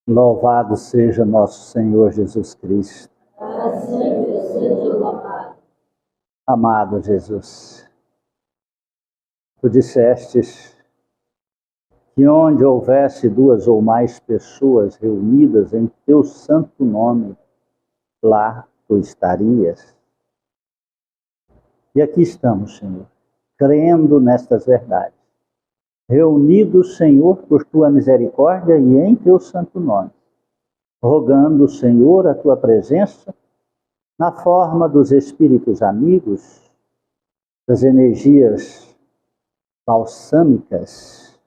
Louvado seja nosso Senhor Jesus Cristo. Para sempre seja louvado. Amado Jesus, tu dissestes que onde houvesse duas ou mais pessoas reunidas em teu santo nome, lá tu estarias. E aqui estamos, Senhor, crendo nestas verdades, reunidos, Senhor, por tua misericórdia e em teu santo nome, rogando, Senhor, a tua presença na forma dos espíritos amigos, das energias balsâmicas,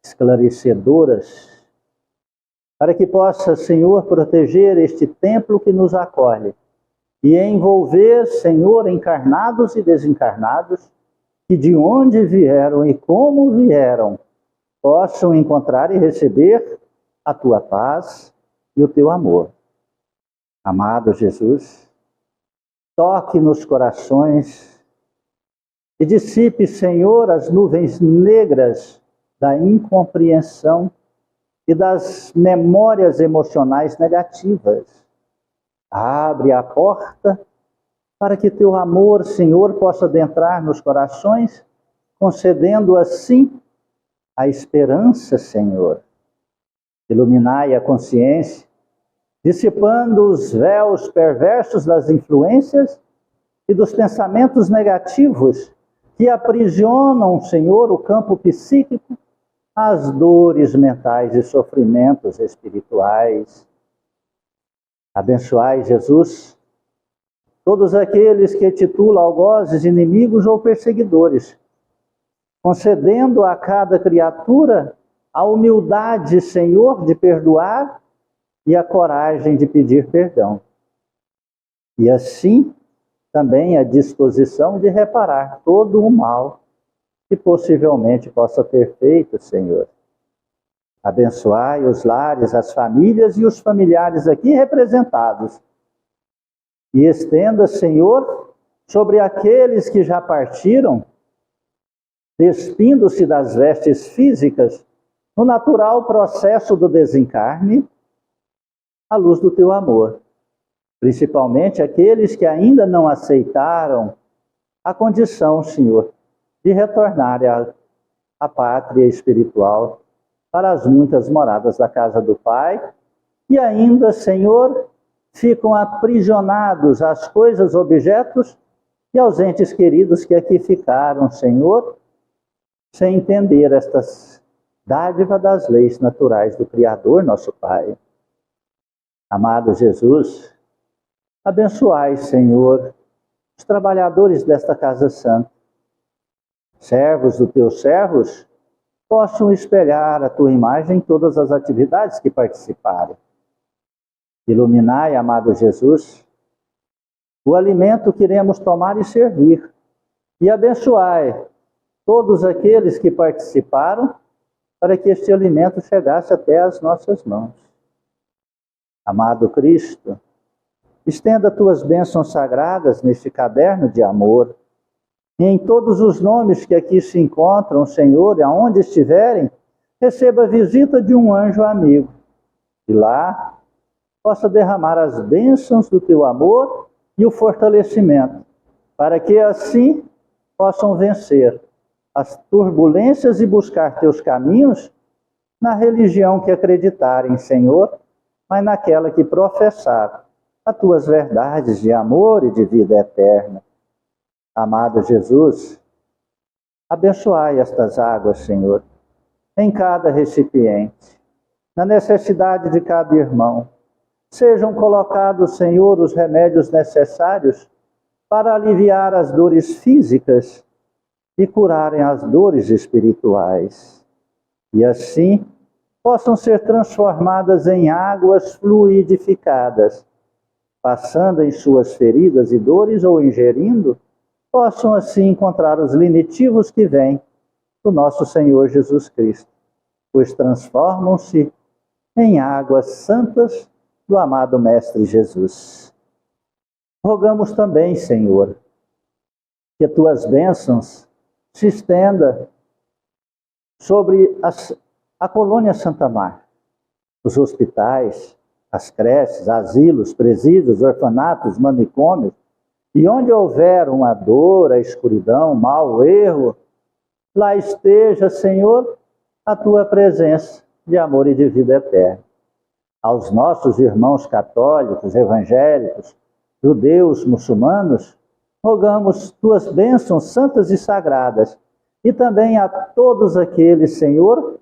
esclarecedoras, para que possa, Senhor, proteger este templo que nos acolhe e envolver, Senhor, encarnados e desencarnados, que de onde vieram e como vieram, possam encontrar e receber a tua paz e o teu amor. Amado Jesus, toque nos corações e dissipe, Senhor, as nuvens negras da incompreensão e das memórias emocionais negativas. Abre a porta para que teu amor, Senhor, possa adentrar nos corações, concedendo assim a esperança, Senhor. Iluminai a consciência, dissipando os véus perversos das influências e dos pensamentos negativos que aprisionam, Senhor, o campo psíquico, as dores mentais e sofrimentos espirituais. Abençoai, Jesus, todos aqueles que titulam algozes, inimigos ou perseguidores, concedendo a cada criatura a humildade, Senhor, de perdoar e a coragem de pedir perdão. E assim, também a disposição de reparar todo o mal que possivelmente possa ter feito, Senhor. Abençoai os lares, as famílias e os familiares aqui representados. E estenda, Senhor, sobre aqueles que já partiram, despindo-se das vestes físicas, no natural processo do desencarne, a luz do teu amor. Principalmente aqueles que ainda não aceitaram a condição, Senhor, de retornar à pátria espiritual, para as muitas moradas da casa do Pai, e ainda, Senhor, ficam aprisionados às coisas, objetos e aos entes queridos que aqui ficaram, Senhor, sem entender estas dádivas das leis naturais do Criador, nosso Pai. Amado Jesus, abençoai, Senhor, os trabalhadores desta casa santa. Servos dos teus servos possam espelhar a tua imagem em todas as atividades que participarem. Iluminai, amado Jesus, o alimento que iremos tomar e servir. E abençoai todos aqueles que participaram para que este alimento chegasse até as nossas mãos. Amado Cristo, estenda tuas bênçãos sagradas neste caderno de amor, e em todos os nomes que aqui se encontram, Senhor, e aonde estiverem, receba a visita de um anjo amigo. E lá possa derramar as bênçãos do teu amor e o fortalecimento, para que assim possam vencer as turbulências e buscar teus caminhos na religião que acreditarem, Senhor, mas naquela que professar as tuas verdades de amor e de vida eterna. Amado Jesus, abençoai estas águas, Senhor, em cada recipiente, na necessidade de cada irmão. Sejam colocados, Senhor, os remédios necessários para aliviar as dores físicas e curarem as dores espirituais. E assim possam ser transformadas em águas fluidificadas, passando em suas feridas e dores ou ingerindo, possam assim encontrar os lenitivos que vêm do nosso Senhor Jesus Cristo, pois transformam-se em águas santas do amado Mestre Jesus. Rogamos também, Senhor, que as tuas bênçãos se estendam sobre a colônia Santa Marta, os hospitais, as creches, asilos, presídios, orfanatos, manicômios, e onde houver uma dor, a escuridão, o mal, o erro, lá esteja, Senhor, a tua presença de amor e de vida eterna. Aos nossos irmãos católicos, evangélicos, judeus, muçulmanos, rogamos tuas bênçãos santas e sagradas, e também a todos aqueles, Senhor,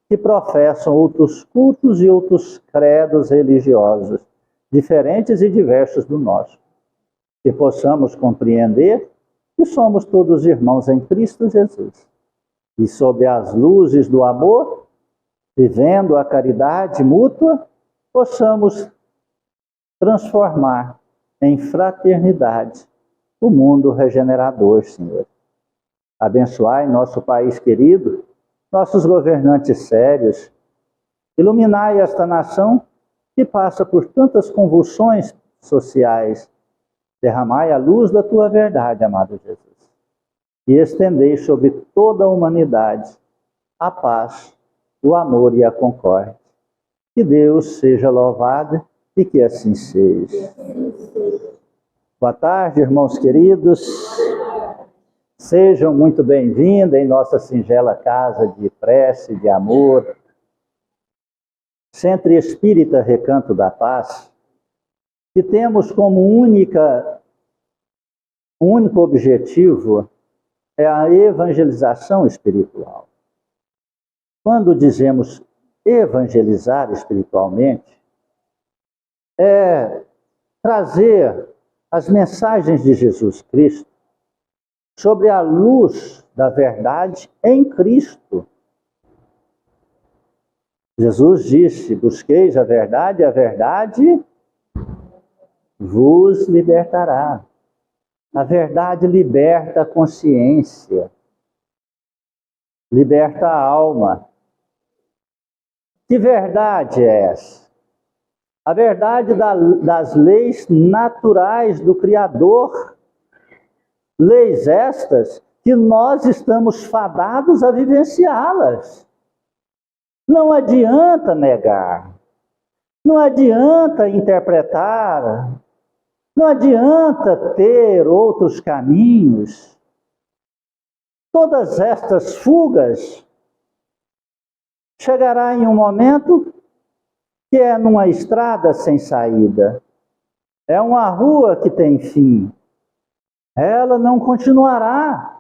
que professam outros cultos e outros credos religiosos, diferentes e diversos do nosso. Que possamos compreender que somos todos irmãos em Cristo Jesus. E sob as luzes do amor, vivendo a caridade mútua, possamos transformar em fraternidade o mundo regenerador, Senhor. Abençoai nosso país querido, nossos governantes sérios. Iluminai esta nação que passa por tantas convulsões sociais. Derramai a luz da tua verdade, amado Jesus. E estendei sobre toda a humanidade a paz, o amor e a concórdia. Que Deus seja louvado e que assim seja. Boa tarde, irmãos queridos. Sejam muito bem-vindos em nossa singela casa de prece, de amor. Centro Espírita Recanto da Paz, que temos como único objetivo é a evangelização espiritual. Quando dizemos evangelizar espiritualmente, é trazer as mensagens de Jesus Cristo sobre a luz da verdade em Cristo. Jesus disse: busqueis a verdade vos libertará. A verdade liberta a consciência, liberta a alma. Que verdade é essa? A verdade das leis naturais do Criador. Leis estas que nós estamos fadados a vivenciá-las. Não adianta negar, não adianta interpretar, não adianta ter outros caminhos. Todas estas fugas chegará em um momento que é numa estrada sem saída. É uma rua que tem fim. Ela não continuará.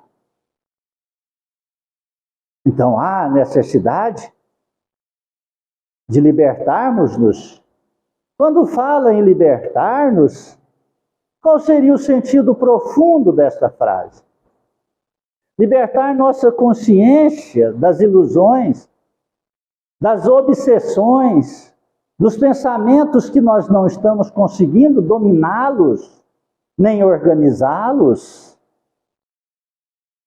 Então há necessidade de libertarmos-nos. Quando fala em libertar-nos, qual seria o sentido profundo desta frase? Libertar nossa consciência das ilusões, das obsessões, dos pensamentos que nós não estamos conseguindo dominá-los, nem organizá-los.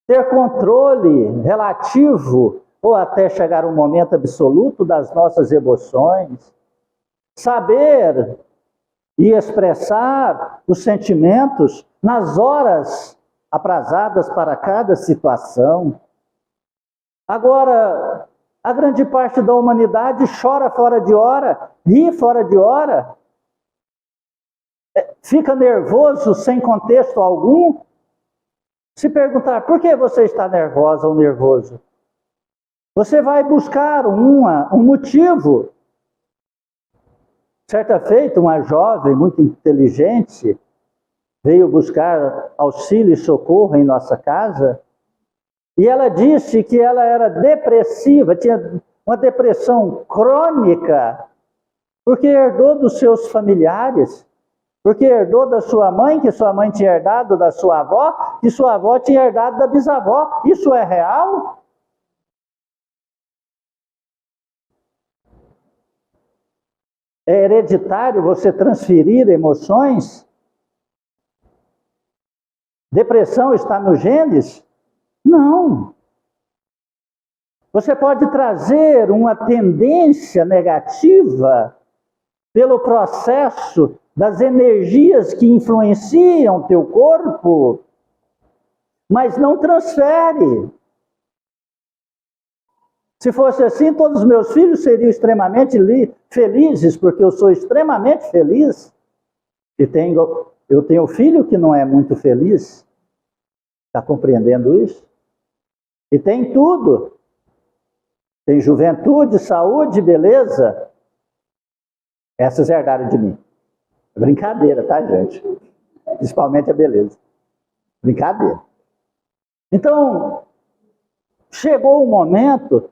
Ter controle relativo, ou até chegar um momento absoluto das nossas emoções. Saber e expressar os sentimentos nas horas aprazadas para cada situação. Agora, a grande parte da humanidade chora fora de hora, ri fora de hora, fica nervoso sem contexto algum. Se perguntar, por que você está nervosa ou nervoso? Você vai buscar um motivo. Certa feita, uma jovem muito inteligente veio buscar auxílio e socorro em nossa casa, e ela disse que ela era depressiva, tinha uma depressão crônica, porque herdou dos seus familiares, porque herdou da sua mãe, que sua mãe tinha herdado da sua avó, que sua avó tinha herdado da bisavó. Isso é real? É hereditário você transferir emoções? Depressão está nos genes? Não. Você pode trazer uma tendência negativa pelo processo das energias que influenciam teu corpo, mas não transfere. Se fosse assim, todos os meus filhos seriam extremamente felizes, porque eu sou extremamente feliz. E eu tenho um filho que não é muito feliz. Está compreendendo isso? E tem tudo. Tem juventude, saúde, beleza. Essas herdaram de mim. Brincadeira, tá, gente? Principalmente a beleza. Brincadeira. Então, chegou o momento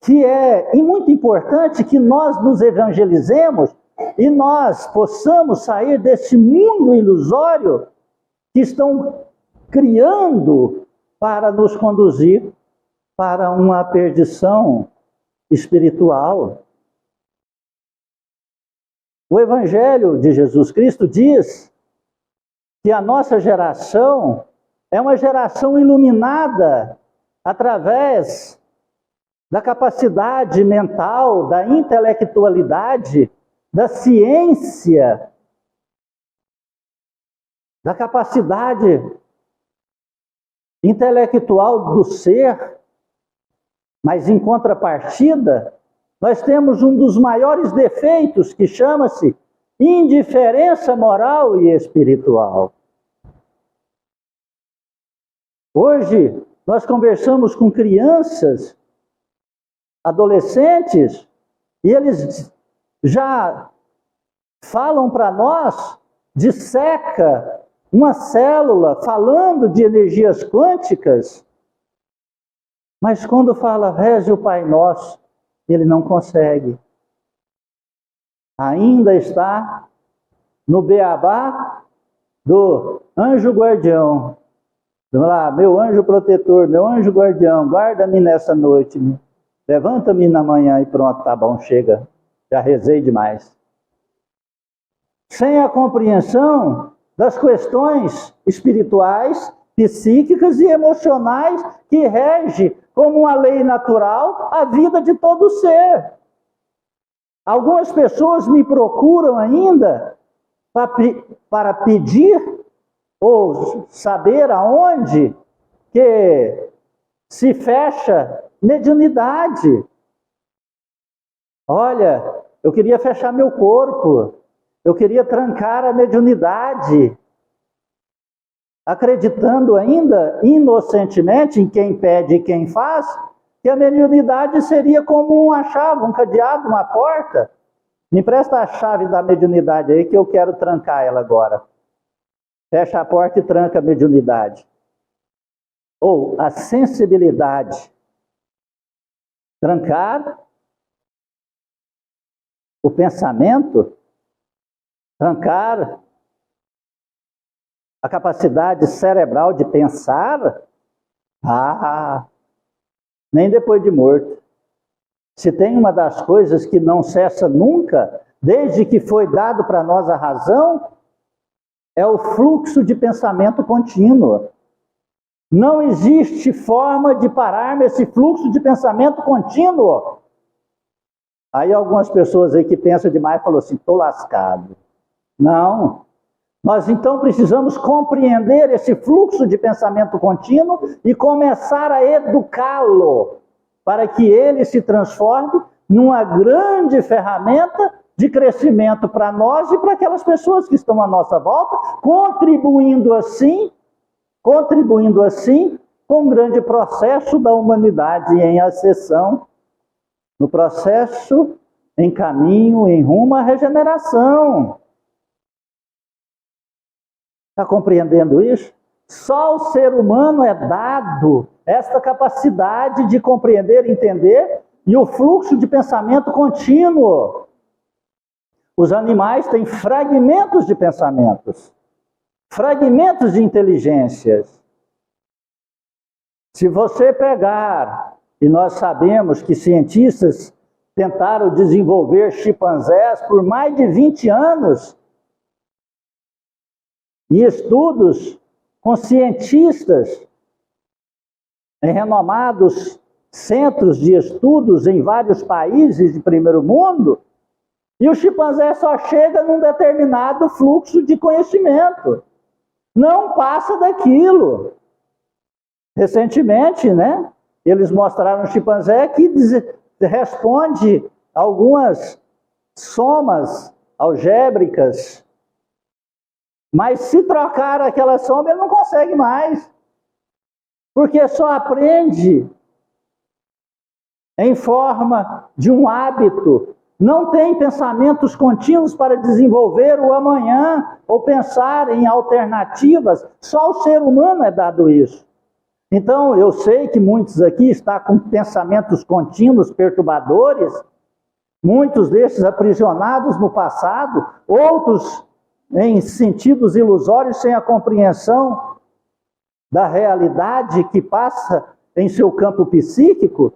que é muito importante que nós nos evangelizemos e nós possamos sair desse mundo ilusório que estão criando para nos conduzir para uma perdição espiritual. O Evangelho de Jesus Cristo diz que a nossa geração é uma geração iluminada através da capacidade mental, da intelectualidade, da ciência, da capacidade intelectual do ser. Mas, em contrapartida, nós temos um dos maiores defeitos, que chama-se indiferença moral e espiritual. Hoje, nós conversamos com crianças, adolescentes, e eles já falam para nós, disseca uma célula falando de energias quânticas, mas quando fala reze o Pai Nosso, ele não consegue. Ainda está no beabá do anjo guardião. Vamos lá, meu anjo protetor, meu anjo guardião, guarda-me nessa noite, levanta-me na manhã e pronto, tá bom, chega. Já rezei demais. Sem a compreensão das questões espirituais, psíquicas e emocionais que rege como uma lei natural a vida de todo ser. Algumas pessoas me procuram ainda para pedir ou saber aonde que se fecha mediunidade. Olha, eu queria fechar meu corpo, eu queria trancar a mediunidade, acreditando ainda inocentemente em quem pede e quem faz, que a mediunidade seria como uma chave, um cadeado, uma porta. Me empresta a chave da mediunidade aí que eu quero trancar ela agora. Fecha a porta e tranca a mediunidade. Ou a sensibilidade. Trancar o pensamento, trancar a capacidade cerebral de pensar, nem depois de morto. Se tem uma das coisas que não cessa nunca, desde que foi dado para nós a razão, é o fluxo de pensamento contínuo. Não existe forma de parar nesse fluxo de pensamento contínuo. Aí algumas pessoas aí que pensam demais falam assim, estou lascado. Não. Nós então precisamos compreender esse fluxo de pensamento contínuo e começar a educá-lo para que ele se transforme numa grande ferramenta de crescimento para nós e para aquelas pessoas que estão à nossa volta, contribuindo assim com um grande processo da humanidade em ascensão, no processo em caminho, em rumo à regeneração. Está compreendendo isso? Só o ser humano é dado esta capacidade de compreender, entender, e o fluxo de pensamento contínuo. Os animais têm fragmentos de pensamentos, fragmentos de inteligências. Se você pegar, e nós sabemos que cientistas tentaram desenvolver chimpanzés por mais de 20 anos, e estudos com cientistas em renomados centros de estudos em vários países de primeiro mundo, e o chimpanzé só chega num determinado fluxo de conhecimento. Não passa daquilo. Recentemente, Eles mostraram um chimpanzé que responde algumas somas algébricas, mas se trocar aquela soma, ele não consegue mais, porque só aprende em forma de um hábito, não tem pensamentos contínuos para desenvolver o amanhã, ou pensar em alternativas. Só o ser humano é dado isso. Então, eu sei que muitos aqui estão com pensamentos contínuos, perturbadores, muitos desses aprisionados no passado, outros em sentidos ilusórios, sem a compreensão da realidade que passa em seu campo psíquico.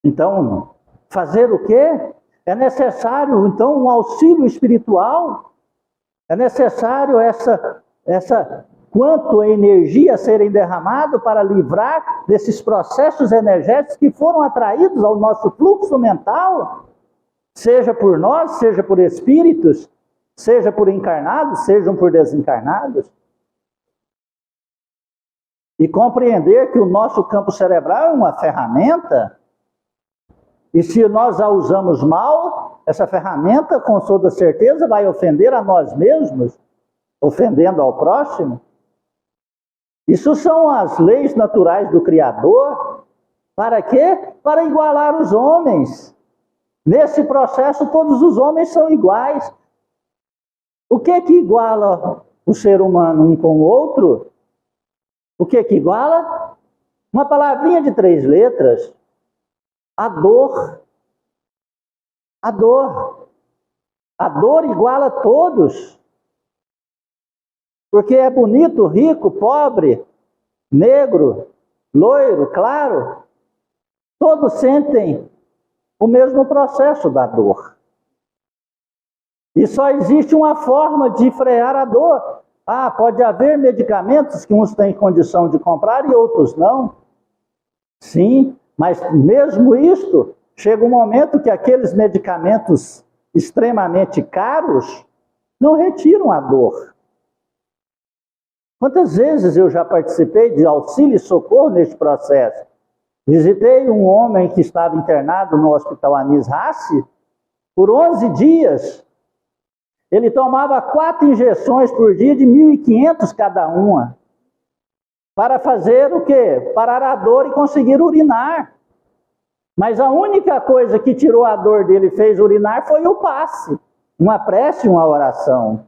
Então, fazer o quê? É necessário, então, um auxílio espiritual. É necessário quanto a energia a serem derramado para livrar desses processos energéticos que foram atraídos ao nosso fluxo mental, seja por nós, seja por espíritos, seja por encarnados, sejam por desencarnados. E compreender que o nosso campo cerebral é uma ferramenta, e se nós a usamos mal, essa ferramenta, com toda certeza, vai ofender a nós mesmos, ofendendo ao próximo. Isso são as leis naturais do Criador. Para quê? Para igualar os homens. Nesse processo, todos os homens são iguais. O que iguala o ser humano um com o outro? O que iguala? Uma palavrinha de 3 letras. A dor. A dor. A dor iguala todos. Porque é bonito, rico, pobre, negro, loiro, claro. Todos sentem o mesmo processo da dor. E só existe uma forma de frear a dor. Pode haver medicamentos que uns têm condição de comprar e outros não. Sim, mas mesmo isto, chega um momento que aqueles medicamentos extremamente caros não retiram a dor. Quantas vezes eu já participei de auxílio e socorro neste processo? Visitei um homem que estava internado no Hospital Anis Rassi por 11 dias. Ele tomava 4 injeções por dia de 1.500 cada uma. Para fazer o quê? Parar a dor e conseguir urinar. Mas a única coisa que tirou a dor dele e fez urinar foi o passe. Uma prece, uma oração.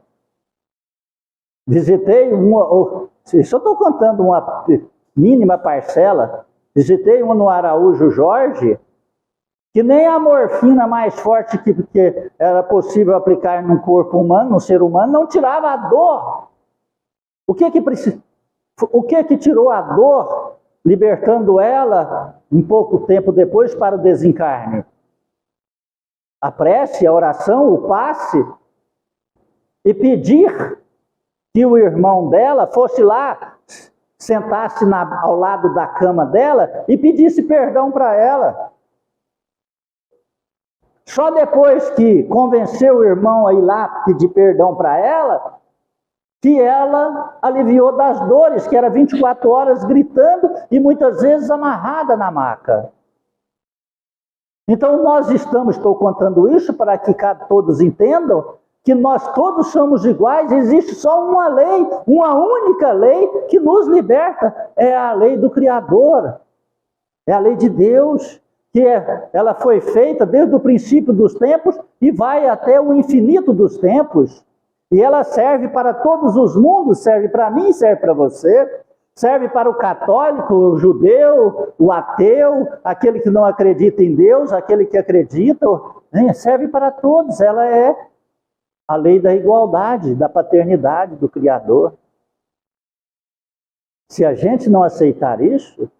Visitei se eu estou contando uma mínima parcela, visitei no Araújo Jorge, que nem a morfina mais forte que era possível aplicar num corpo humano, num ser humano, não tirava a dor. O que tirou a dor, libertando ela um pouco tempo depois para o desencarne? A prece, a oração, o passe, e pedir que o irmão dela fosse lá, sentasse ao lado da cama dela e pedisse perdão para ela. Só depois que convenceu o irmão a ir lá pedir perdão para ela, que ela aliviou das dores, que era 24 horas gritando e muitas vezes amarrada na maca. Então estou contando isso para que todos entendam que nós todos somos iguais, existe só uma lei, uma única lei que nos liberta, é a lei do Criador, é a lei de Deus, ela foi feita desde o princípio dos tempos e vai até o infinito dos tempos, e ela serve para todos os mundos, serve para mim, serve para você, serve para o católico, o judeu, o ateu, aquele que não acredita em Deus, aquele que acredita, serve para todos, ela é a lei da igualdade, da paternidade do Criador. Se a gente não aceitar isso,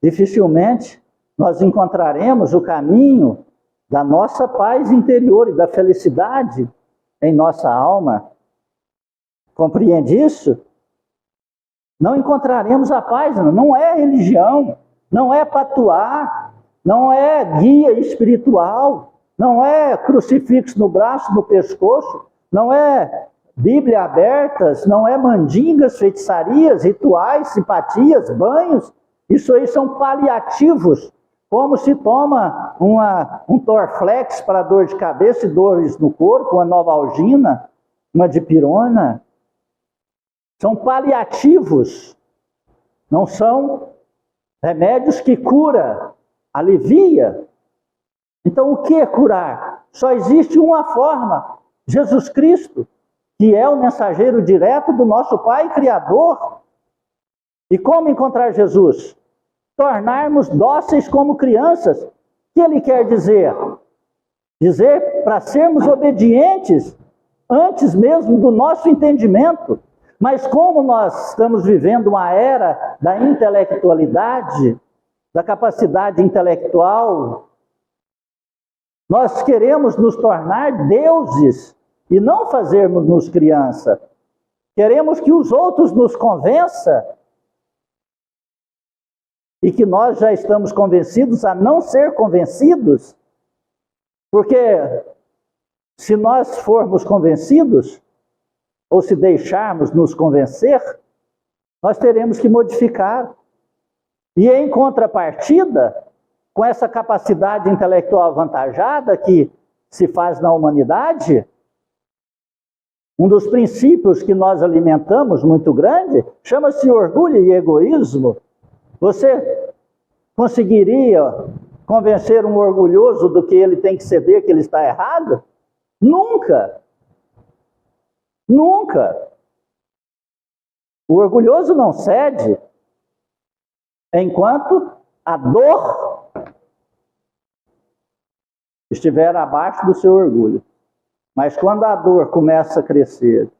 dificilmente nós encontraremos o caminho da nossa paz interior e da felicidade em nossa alma. Compreende isso? Não encontraremos a paz, não é religião, não é patuá, não é guia espiritual, não é crucifixo no braço, no pescoço, não é Bíblia abertas, não é mandingas, feitiçarias, rituais, simpatias, banhos. Isso aí são paliativos, como se toma um Dorflex para dor de cabeça e dores no corpo, uma Novalgina, uma dipirona. São paliativos, não são remédios que cura, alivia. Então o que é curar? Só existe uma forma, Jesus Cristo, que é o mensageiro direto do nosso Pai Criador. E como encontrar Jesus? Tornarmos dóceis como crianças. O que ele quer dizer? Dizer para sermos obedientes antes mesmo do nosso entendimento. Mas como nós estamos vivendo uma era da intelectualidade, da capacidade intelectual, nós queremos nos tornar deuses e não fazermos-nos criança. Queremos que os outros nos convençam e que nós já estamos convencidos a não ser convencidos. Porque se nós formos convencidos, ou se deixarmos nos convencer, nós teremos que modificar. E em contrapartida, com essa capacidade intelectual avantajada que se faz na humanidade, um dos princípios que nós alimentamos muito grande, chama-se orgulho e egoísmo. Você conseguiria convencer um orgulhoso do que ele tem que ceder, que ele está errado? Nunca! Nunca! O orgulhoso não cede enquanto a dor estiver abaixo do seu orgulho. Mas quando a dor começa a crescer,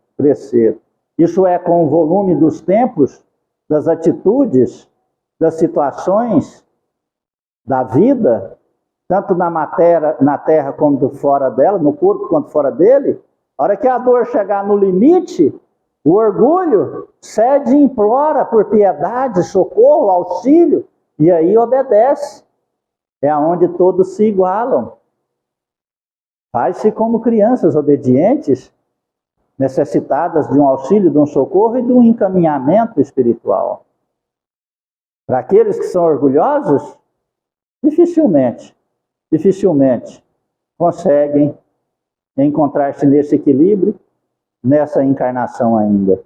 isso é com o volume dos tempos, das atitudes, das situações, da vida, tanto na terra como fora dela, no corpo quanto fora dele, a hora que a dor chegar no limite, o orgulho cede e implora por piedade, socorro, auxílio, e aí obedece. É onde todos se igualam. Faz-se como crianças obedientes, necessitadas de um auxílio, de um socorro e de um encaminhamento espiritual. Para aqueles que são orgulhosos, dificilmente conseguem encontrar-se nesse equilíbrio, nessa encarnação ainda.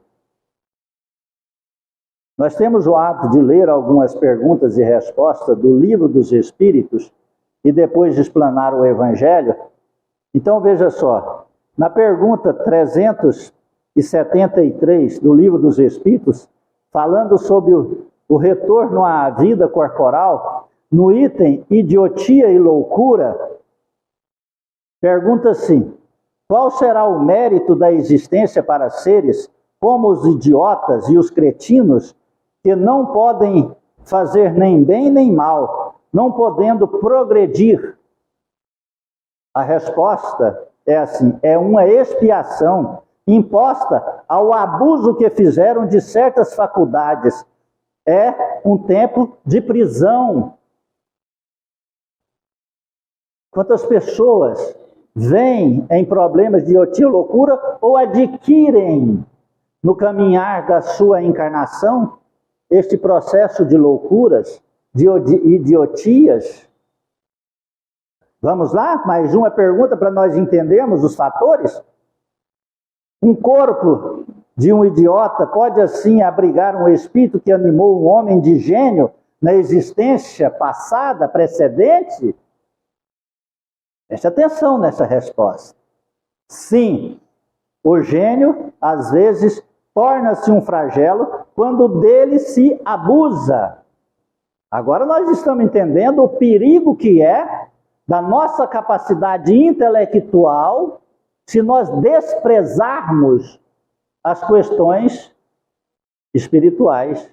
Nós temos o hábito de ler algumas perguntas e respostas do Livro dos Espíritos e depois de explanar o Evangelho. Então veja só, na pergunta 373 do Livro dos Espíritos, falando sobre o retorno à vida corporal, no item idiotia e loucura, pergunta assim: qual será o mérito da existência para seres como os idiotas e os cretinos, que não podem fazer nem bem nem mal, não podendo progredir? A resposta é assim: é uma expiação imposta ao abuso que fizeram de certas faculdades. É um tempo de prisão. Quantas pessoas vêm em problemas de idiotia ou loucura ou adquirem no caminhar da sua encarnação este processo de loucuras, de idiotias? Vamos lá? Mais uma pergunta para nós entendermos os fatores. Um corpo de um idiota pode assim abrigar um espírito que animou um homem de gênio na existência passada, precedente? Preste atenção nessa resposta. Sim, o gênio, às vezes, torna-se um flagelo quando dele se abusa. Agora nós estamos entendendo o perigo que é da nossa capacidade intelectual se nós desprezarmos as questões espirituais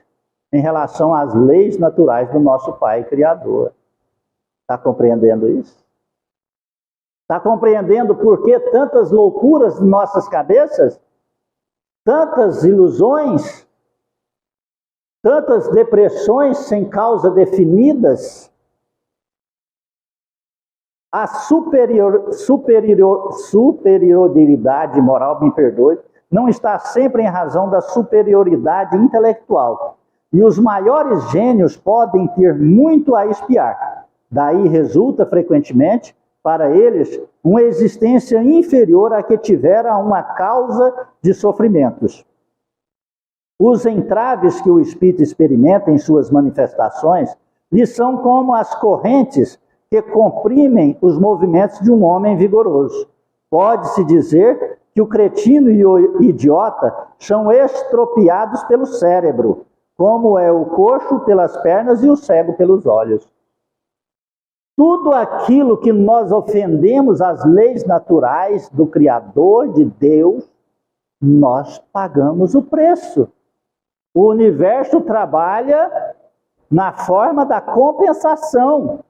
em relação às leis naturais do nosso Pai Criador. Está compreendendo isso? Está compreendendo por que tantas loucuras em nossas cabeças? Tantas ilusões? Tantas depressões sem causa definidas? A superioridade moral, me perdoe, não está sempre em razão da superioridade intelectual, e os maiores gênios podem ter muito a expiar. Daí resulta, frequentemente, para eles, uma existência inferior à que tivera uma causa de sofrimentos. Os entraves que o espírito experimenta em suas manifestações lhe são como as correntes que comprimem os movimentos de um homem vigoroso. Pode-se dizer que o cretino e o idiota são estropiados pelo cérebro, como é o coxo pelas pernas e o cego pelos olhos. Tudo aquilo que nós ofendemos às leis naturais do Criador, de Deus, nós pagamos o preço. O universo trabalha na forma da compensação.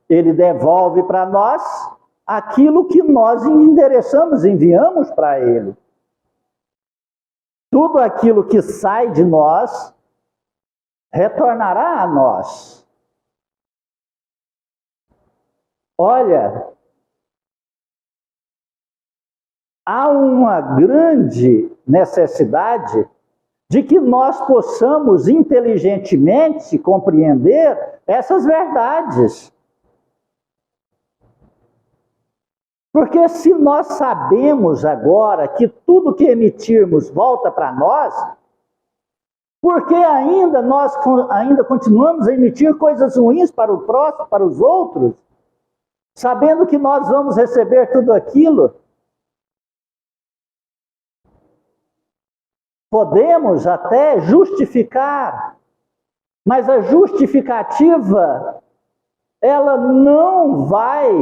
Ele devolve para nós aquilo que nós endereçamos, enviamos para ele. Tudo aquilo que sai de nós retornará a nós. Olha, há uma grande necessidade de que nós possamos inteligentemente compreender essas verdades. Porque se nós sabemos agora que tudo que emitirmos volta para nós, por que nós ainda continuamos a emitir coisas ruins para o próximo, para os outros, sabendo que nós vamos receber tudo aquilo? Podemos até justificar, mas a justificativa, ela não vai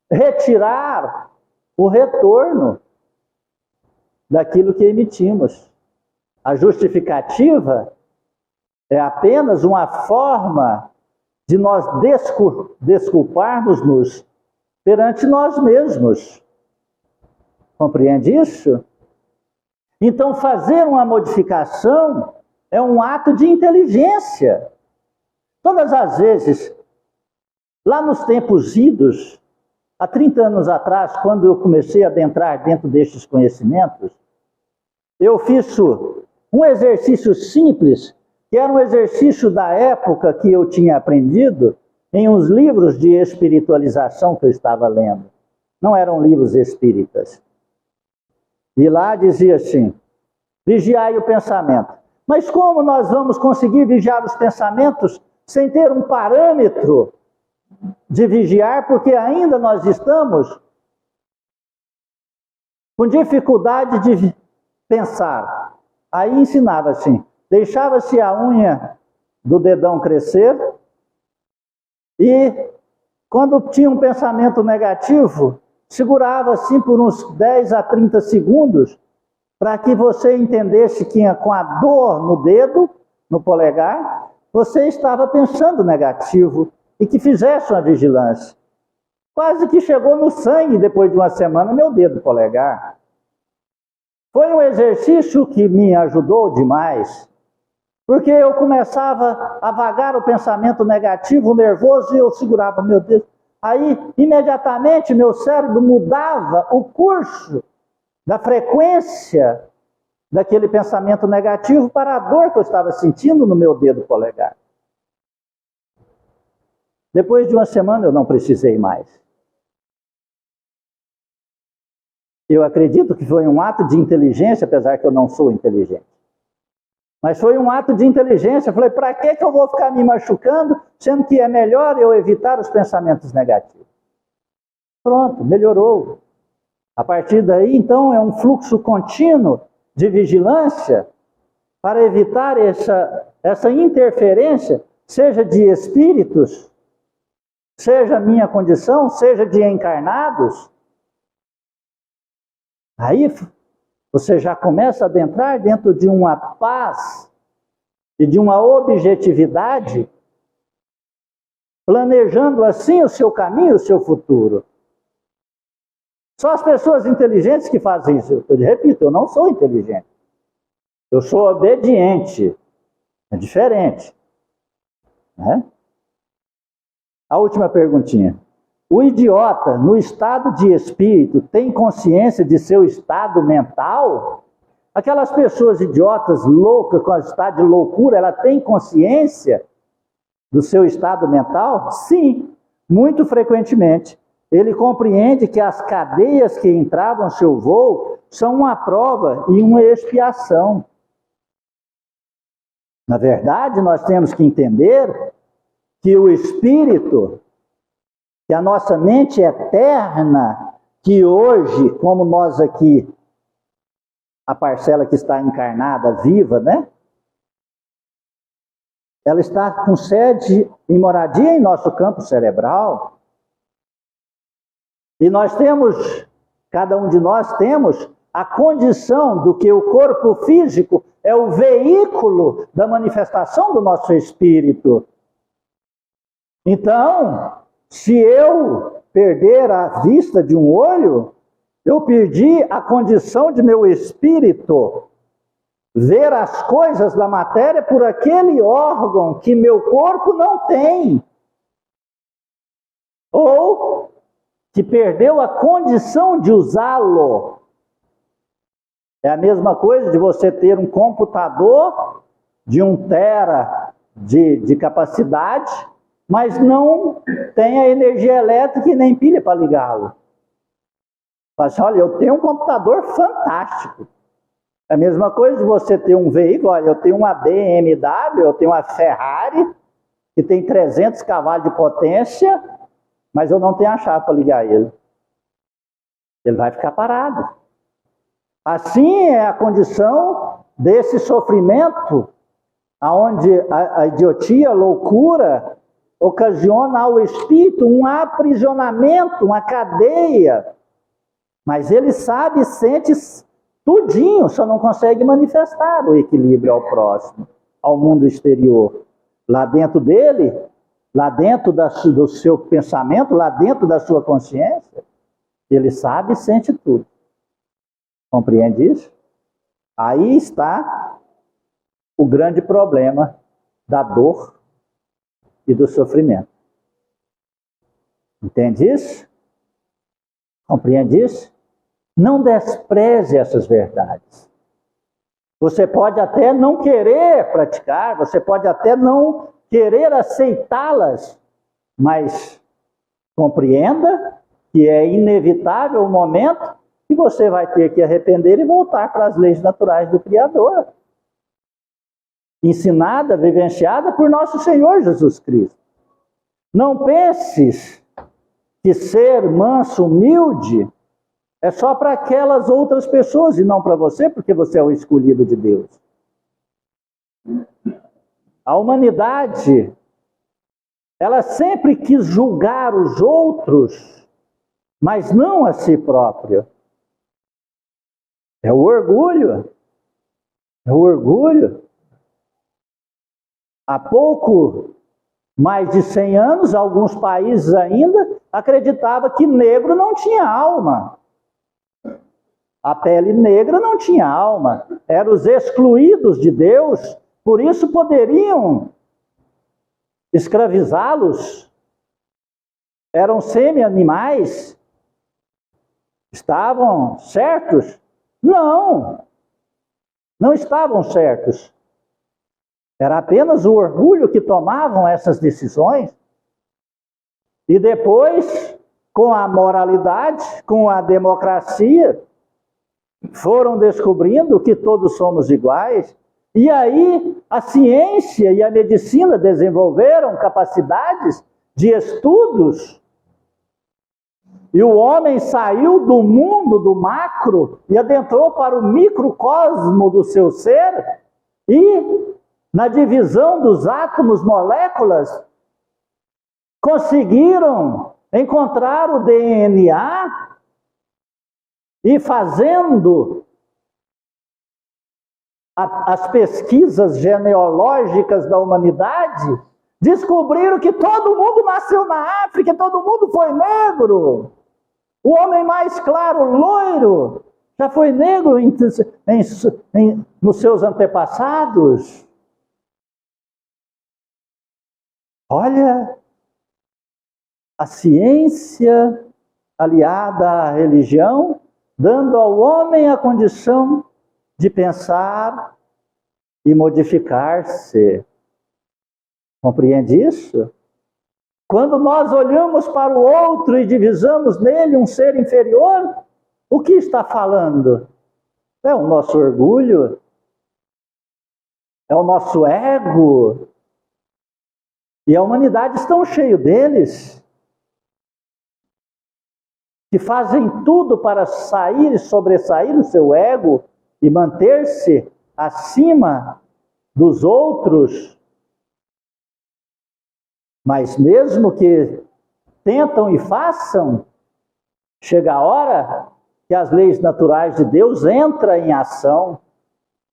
retirar o retorno daquilo que emitimos. A justificativa é apenas uma forma de nós desculparmos-nos perante nós mesmos. Compreende isso? Então, fazer uma modificação é um ato de inteligência. Todas as vezes, lá nos tempos idos, há 30 anos atrás, quando eu comecei a adentrar dentro destes conhecimentos, eu fiz um exercício simples, que era um exercício da época que eu tinha aprendido em uns livros de espiritualização que eu estava lendo. Não eram livros espíritas. E lá dizia assim: vigiai o pensamento. Mas como nós vamos conseguir vigiar os pensamentos sem ter um parâmetro de vigiar, porque ainda nós estamos com dificuldade de pensar? Aí ensinava assim: deixava-se a unha do dedão crescer e quando tinha um pensamento negativo, segurava assim por uns 10 a 30 segundos para que você entendesse que com a dor no dedo, no polegar, você estava pensando negativo e que fizesse uma vigilância. Quase que chegou no sangue depois de uma semana meu dedo polegar. Foi um exercício que me ajudou demais, porque eu começava a vagar o pensamento negativo, nervoso, e eu segurava meu dedo. Aí, imediatamente, meu cérebro mudava o curso da frequência daquele pensamento negativo para a dor que eu estava sentindo no meu dedo polegar. Depois de uma semana, eu não precisei mais. Eu acredito que foi um ato de inteligência, apesar que eu não sou inteligente. Mas foi um ato de inteligência. Eu falei, para que eu vou ficar me machucando, sendo que é melhor eu evitar os pensamentos negativos? Pronto, melhorou. A partir daí, então, é um fluxo contínuo de vigilância para evitar essa interferência, seja de espíritos, seja minha condição, seja de encarnados. Aí você já começa a adentrar dentro de uma paz e de uma objetividade, planejando assim o seu caminho, o seu futuro. Só as pessoas inteligentes que fazem isso. Eu repito, eu não sou inteligente. Eu sou obediente. É diferente. Né? A última perguntinha. O idiota, no estado de espírito, tem consciência de seu estado mental? Aquelas pessoas idiotas, loucas, com estado de loucura, ela tem consciência do seu estado mental? Sim, muito frequentemente. Ele compreende que as cadeias que entravam no seu voo são uma prova e uma expiação. Na verdade, nós temos que entender que o espírito, que a nossa mente eterna, que hoje, como nós aqui, a parcela que está encarnada, viva, né? Ela está com sede e moradia em nosso campo cerebral. E nós temos, cada um de nós temos, a condição do que o corpo físico é o veículo da manifestação do nosso espírito. Então, se eu perder a vista de um olho, eu perdi a condição de meu espírito ver as coisas da matéria por aquele órgão que meu corpo não tem. Ou que perdeu a condição de usá-lo. É a mesma coisa de você ter um computador de 1 tera de capacidade, mas não tem a energia elétrica e nem pilha para ligá-lo. Fala assim, olha, eu tenho um computador fantástico. É a mesma coisa de você ter um veículo, olha, eu tenho uma BMW, eu tenho uma Ferrari, que tem 300 cavalos de potência, mas eu não tenho a chave para ligar ele. Ele vai ficar parado. Assim é a condição desse sofrimento, onde a idiotia, a loucura, ocasiona ao espírito um aprisionamento, uma cadeia. Mas ele sabe e sente tudinho, só não consegue manifestar o equilíbrio ao próximo, ao mundo exterior. Lá dentro dele, lá dentro do seu pensamento, lá dentro da sua consciência, ele sabe e sente tudo. Compreende isso? Aí está o grande problema da dor e do sofrimento. Entende isso? Compreende isso? Não despreze essas verdades. Você pode até não querer praticar, você pode até não querer aceitá-las, mas compreenda que é inevitável o momento que você vai ter que arrepender e voltar para as leis naturais do Criador. Ensinada, vivenciada por nosso Senhor Jesus Cristo. Não penses que ser manso, humilde, é só para aquelas outras pessoas e não para você, porque você é o escolhido de Deus. A humanidade, ela sempre quis julgar os outros, mas não a si própria. É o orgulho. É o orgulho. Há pouco mais de 100 anos, alguns países ainda acreditavam que negro não tinha alma. A pele negra não tinha alma. Eram os excluídos de Deus, por isso poderiam escravizá-los. Eram semi-animais. Estavam certos? Não. Não estavam certos. Era apenas o orgulho que tomavam essas decisões. E depois, com a moralidade, com a democracia, foram descobrindo que todos somos iguais. E aí a ciência e a medicina desenvolveram capacidades de estudos. E o homem saiu do mundo do macro e adentrou para o microcosmo do seu ser. E na divisão dos átomos, moléculas, conseguiram encontrar o DNA e fazendo as pesquisas genealógicas da humanidade, descobriram que todo mundo nasceu na África, todo mundo foi negro. O homem mais claro, loiro, já foi negro nos seus antepassados. Olha, a ciência aliada à religião, dando ao homem a condição de pensar e modificar-se. Compreende isso? Quando nós olhamos para o outro e divisamos nele um ser inferior, o que está falando? É o nosso orgulho? É o nosso ego? E a humanidade está cheia deles, que fazem tudo para sair e sobressair o seu ego e manter-se acima dos outros. Mas mesmo que tentam e façam, chega a hora que as leis naturais de Deus entram em ação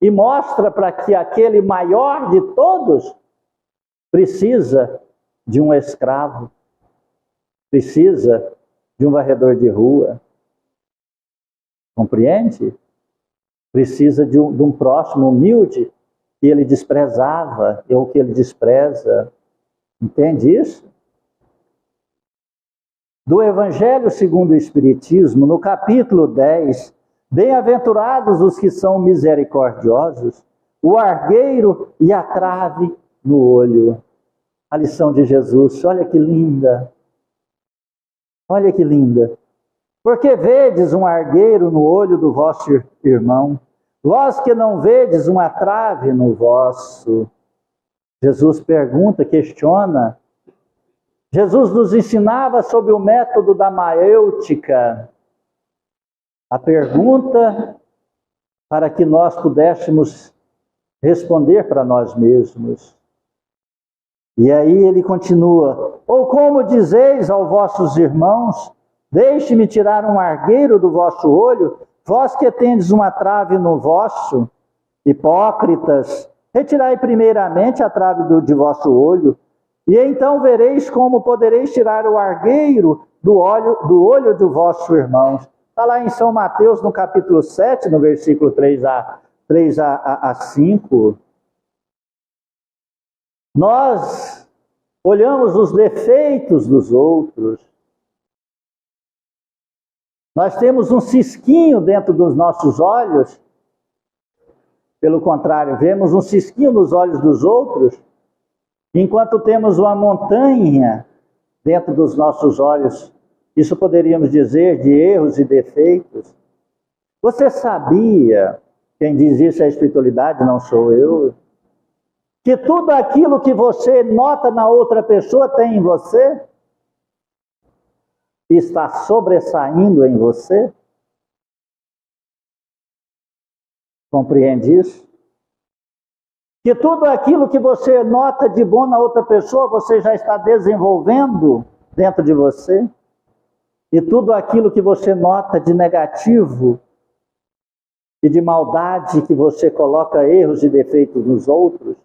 e mostra para que aquele maior de todos precisa de um escravo, precisa de um varredor de rua. Compreende? Precisa de um próximo humilde que ele desprezava, ou que ele despreza. Entende isso? Do Evangelho segundo o Espiritismo, no capítulo 10, bem-aventurados os que são misericordiosos, o argueiro e a trave no olho. A lição de Jesus, olha que linda. Olha que linda. Porque vedes um argueiro no olho do vosso irmão, vós que não vedes uma trave no vosso. Jesus pergunta, questiona. Jesus nos ensinava sobre o método da maêutica. A pergunta para que nós pudéssemos responder para nós mesmos. E aí ele continua: ou como dizeis aos vossos irmãos, deixe-me tirar um argueiro do vosso olho, vós que tendes uma trave no vosso. Hipócritas, retirai primeiramente a trave de vosso olho, e então vereis como podereis tirar o argueiro do olho do vosso irmão. Está lá em São Mateus, no capítulo 7, no versículo 3 a 5. Nós olhamos os defeitos dos outros. Nós temos um cisquinho dentro dos nossos olhos. Pelo contrário, vemos um cisquinho nos olhos dos outros, enquanto temos uma montanha dentro dos nossos olhos. Isso poderíamos dizer de erros e defeitos. Você sabia, quem diz isso é a espiritualidade, não sou eu, que tudo aquilo que você nota na outra pessoa tem em você? Está sobressaindo em você? Compreende isso? Que tudo aquilo que você nota de bom na outra pessoa, você já está desenvolvendo dentro de você? E tudo aquilo que você nota de negativo e de maldade, que você coloca erros e defeitos nos outros,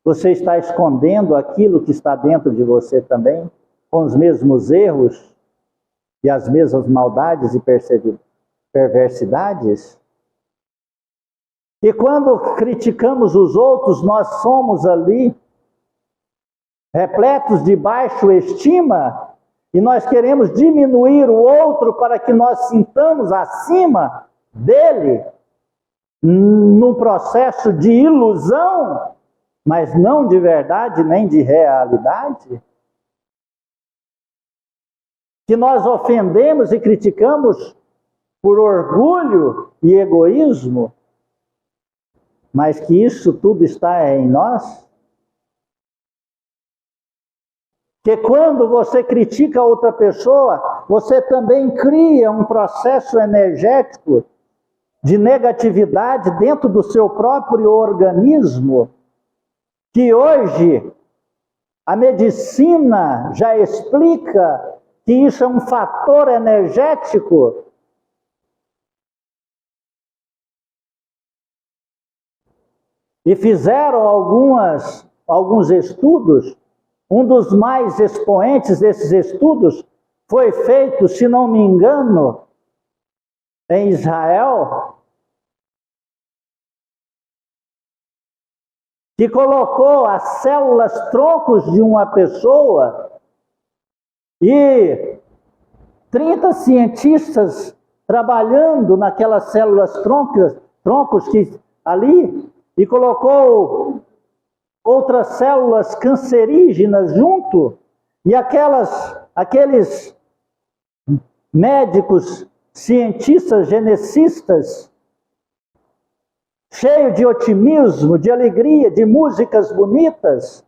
você está escondendo aquilo que está dentro de você também, com os mesmos erros e as mesmas maldades e perversidades? E quando criticamos os outros, nós somos ali repletos de baixa estima, e nós queremos diminuir o outro para que nós sintamos acima dele, num processo de ilusão, mas não de verdade nem de realidade. Que nós ofendemos e criticamos por orgulho e egoísmo, mas que isso tudo está em nós. Que quando você critica outra pessoa, você também cria um processo energético de negatividade dentro do seu próprio organismo, que hoje a medicina já explica que isso é um fator energético. E fizeram alguns estudos. Um dos mais expoentes desses estudos foi feito, se não me engano, em Israel, que colocou as células troncos de uma pessoa e 30 cientistas trabalhando naquelas células troncos que ali, e colocou outras células cancerígenas junto, e aqueles médicos, cientistas, genecistas, cheios de otimismo, de alegria, de músicas bonitas,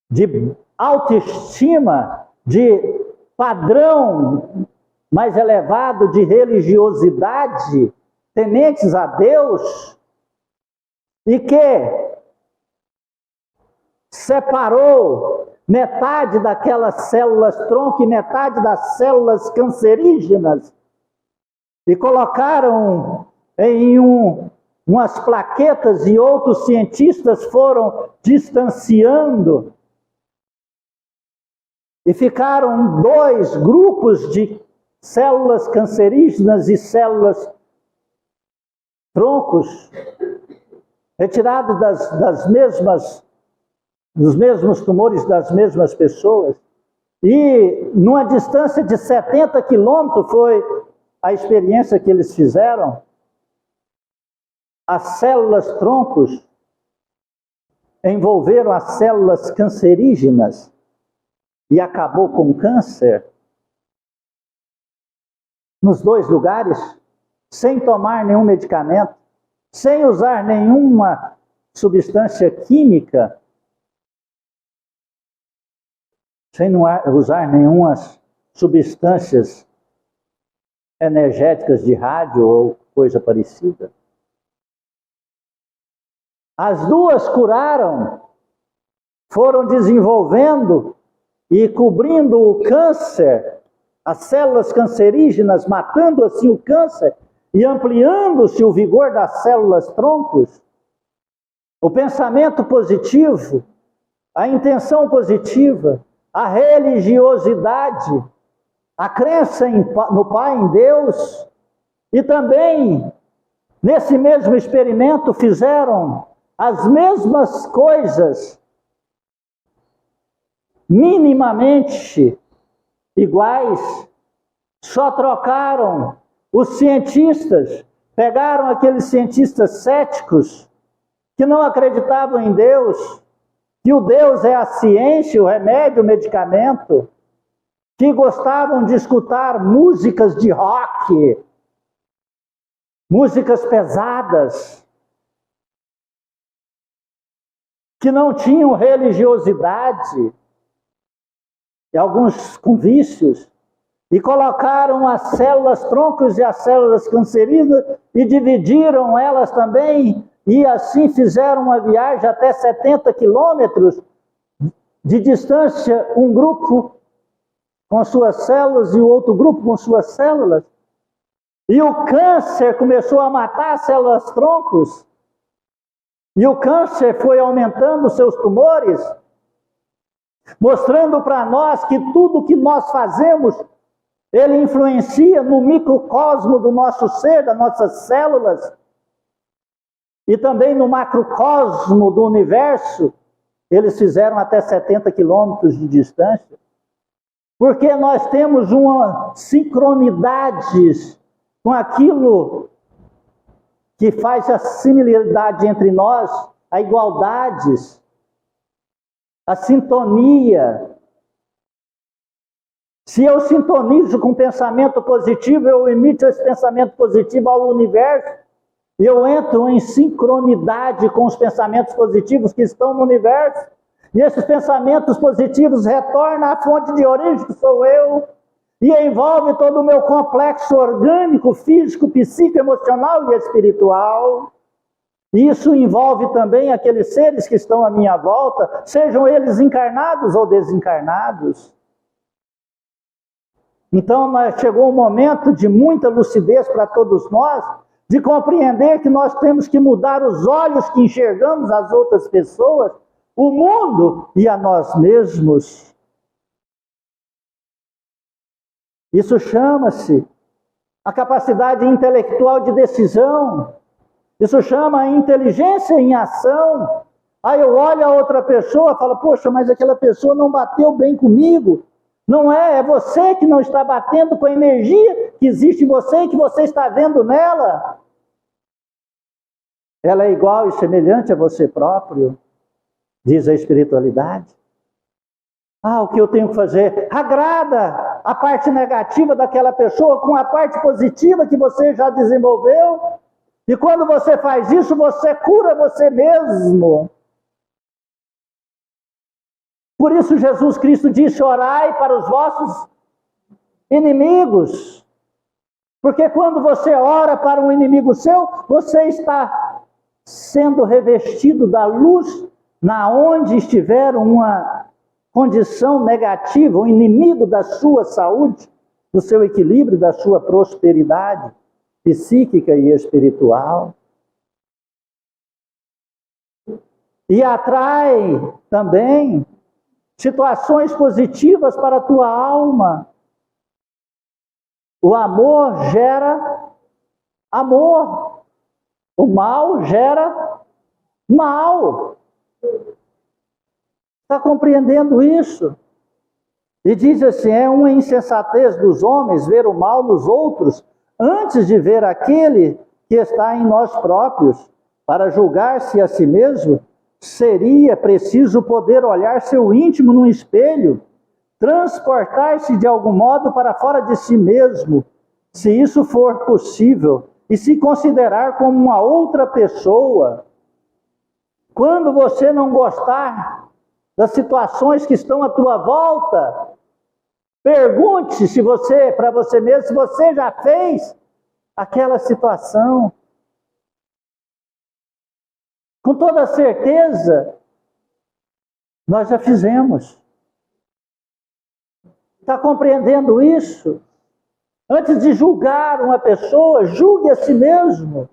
de autoestima, de padrão mais elevado de religiosidade, tementes a Deus, e que separou metade daquelas células tronco e metade das células cancerígenas e colocaram em umas plaquetas, e outros cientistas foram distanciando e ficaram 2 grupos de células cancerígenas e células troncos, retirados dos mesmos tumores das mesmas pessoas. E numa distância de 70 quilômetros foi a experiência que eles fizeram. As células troncos envolveram as células cancerígenas e acabou com o câncer nos 2 lugares, sem tomar nenhum medicamento, sem usar nenhuma substância química, sem usar nenhuma substâncias energéticas de rádio ou coisa parecida. As 2 curaram, foram desenvolvendo e cobrindo o câncer, as células cancerígenas, matando assim o câncer e ampliando-se o vigor das células troncos. O pensamento positivo, a intenção positiva, a religiosidade, a crença no Pai, em Deus, e também, nesse mesmo experimento, fizeram as mesmas coisas, minimamente iguais, só trocaram os cientistas, pegaram aqueles cientistas céticos, que não acreditavam em Deus, que o Deus é a ciência, o remédio, o medicamento, que gostavam de escutar músicas de rock, músicas pesadas, que não tinham religiosidade, e alguns com vícios, e colocaram as células troncos e as células cancerígenas e dividiram elas também, e assim fizeram uma viagem até 70 quilômetros de distância, um grupo com suas células e o outro grupo com suas células. E o câncer começou a matar as células troncos, e o câncer foi aumentando seus tumores, mostrando para nós que tudo que nós fazemos, ele influencia no microcosmo do nosso ser, das nossas células, e também no macrocosmo do universo. Eles fizeram até 70 quilômetros de distância, porque nós temos uma sincronidade com aquilo que faz a similaridade entre nós, a igualdades, a sintonia. Se eu sintonizo com pensamento positivo, eu emito esse pensamento positivo ao universo, e eu entro em sincronidade com os pensamentos positivos que estão no universo, e esses pensamentos positivos retornam à fonte de origem, que sou eu, e envolve todo o meu complexo orgânico, físico, psíquico, emocional e espiritual. Isso envolve também aqueles seres que estão à minha volta, sejam eles encarnados ou desencarnados. Então chegou um momento de muita lucidez para todos nós, de compreender que nós temos que mudar os olhos que enxergamos as outras pessoas, o mundo e a nós mesmos. Isso chama-se a capacidade intelectual de decisão. Isso chama a inteligência em ação. Aí eu olho a outra pessoa e falo, poxa, mas aquela pessoa não bateu bem comigo, Não é, é você que não está batendo com a energia que existe em você e que você está vendo nela. Ela é igual e semelhante a você próprio, diz a espiritualidade. O que eu tenho que fazer? Agrada a parte negativa daquela pessoa com a parte positiva que você já desenvolveu. E quando você faz isso, você cura você mesmo. Por isso Jesus Cristo disse: orai para os vossos inimigos. Porque quando você ora para um inimigo seu, você está sendo revestido da luz na onde estiver uma condição negativa, um inimigo da sua saúde, do seu equilíbrio, da sua prosperidade psíquica e espiritual. E atrai também situações positivas para a tua alma. O amor gera amor. O mal gera mal. Está compreendendo isso? E diz assim: é uma insensatez dos homens ver o mal nos outros, antes de ver aquele que está em nós próprios. Para julgar-se a si mesmo, seria preciso poder olhar seu íntimo num espelho, transportar-se de algum modo para fora de si mesmo, se isso for possível, e se considerar como uma outra pessoa. Quando você não gostar das situações que estão à tua volta, pergunte se você, para você mesmo, se você já fez aquela situação. Com toda certeza, nós já fizemos. Está compreendendo isso? Antes de julgar uma pessoa, julgue a si mesmo.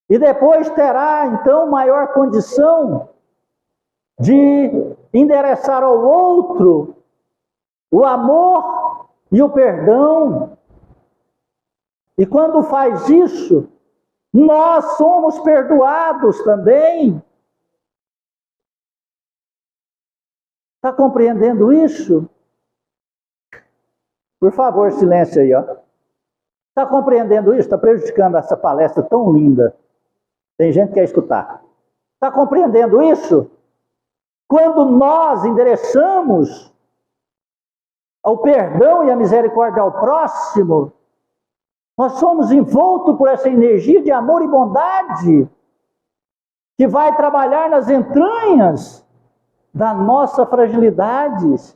E depois terá, então, maior condição de endereçar ao outro o amor e o perdão. E quando faz isso, nós somos perdoados também. Está compreendendo isso? Por favor, silêncio aí, ó. Está compreendendo isso? Está prejudicando essa palestra tão linda. Tem gente que quer escutar. Está compreendendo isso? Quando nós endereçamos ao perdão e à misericórdia ao próximo, nós somos envoltos por essa energia de amor e bondade que vai trabalhar nas entranhas da nossa fragilidade.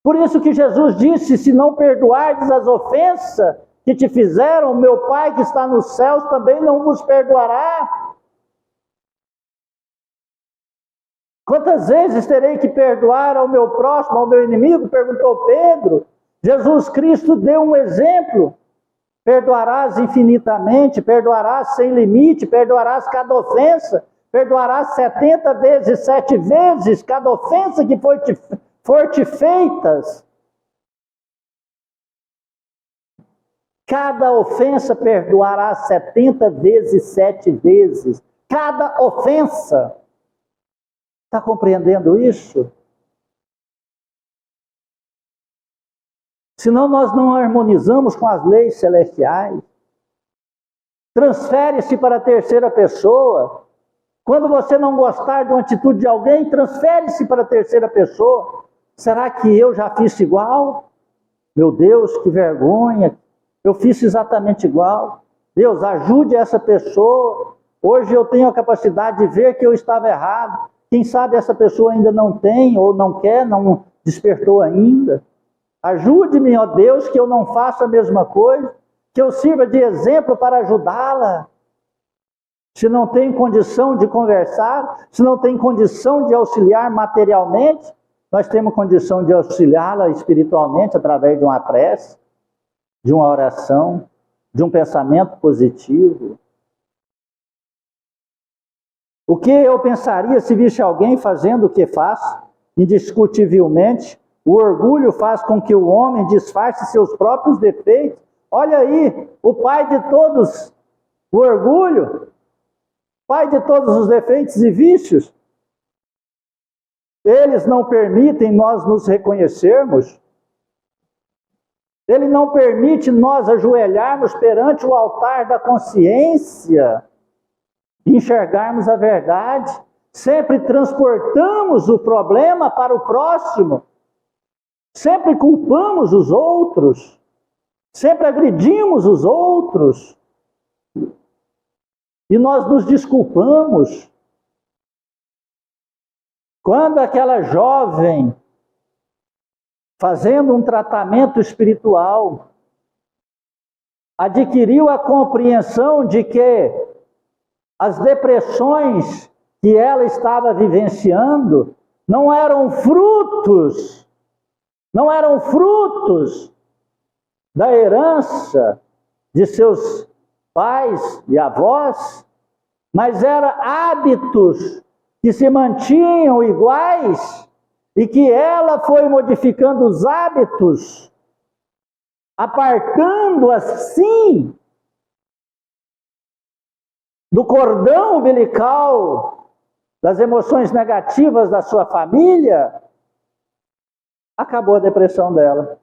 Por isso que Jesus disse: se não perdoardes as ofensas que te fizeram, meu Pai que está nos céus também não vos perdoará. Quantas vezes terei que perdoar ao meu próximo, ao meu inimigo? Perguntou Pedro. Jesus Cristo deu um exemplo. Perdoarás infinitamente, perdoarás sem limite, perdoarás cada ofensa, perdoarás 70 vezes, 7 vezes cada ofensa que for te feitas. Cada ofensa perdoarás 70 vezes, 7 vezes. Cada ofensa. Está compreendendo isso? Senão nós não harmonizamos com as leis celestiais. Transfere-se para a terceira pessoa. Quando você não gostar de uma atitude de alguém, transfere-se para a terceira pessoa. Será que eu já fiz igual? Meu Deus, que vergonha. Eu fiz exatamente igual. Deus, ajude essa pessoa. Hoje eu tenho a capacidade de ver que eu estava errado. Quem sabe essa pessoa ainda não tem, ou não quer, não despertou ainda. Ajude-me, ó Deus, que eu não faça a mesma coisa, que eu sirva de exemplo para ajudá-la. Se não tem condição de conversar, se não tem condição de auxiliar materialmente, nós temos condição de auxiliá-la espiritualmente através de uma prece, de uma oração, de um pensamento positivo. O que eu pensaria se visse alguém fazendo o que faz? Indiscutivelmente, o orgulho faz com que o homem disfarce seus próprios defeitos. Olha aí, o pai de todos, o orgulho, pai de todos os defeitos e vícios. Eles não permitem nós nos reconhecermos. Ele não permite nós ajoelharmos perante o altar da consciência e enxergarmos a verdade. Sempre transportamos o problema para o próximo. Sempre culpamos os outros. Sempre agredimos os outros. E nós nos desculpamos. Quando aquela jovem, fazendo um tratamento espiritual, adquiriu a compreensão de que as depressões que ela estava vivenciando não eram frutos da herança de seus pais e avós, mas eram hábitos que se mantinham iguais e que ela foi modificando os hábitos, apartando assim do cordão umbilical das emoções negativas da sua família. Acabou a depressão dela.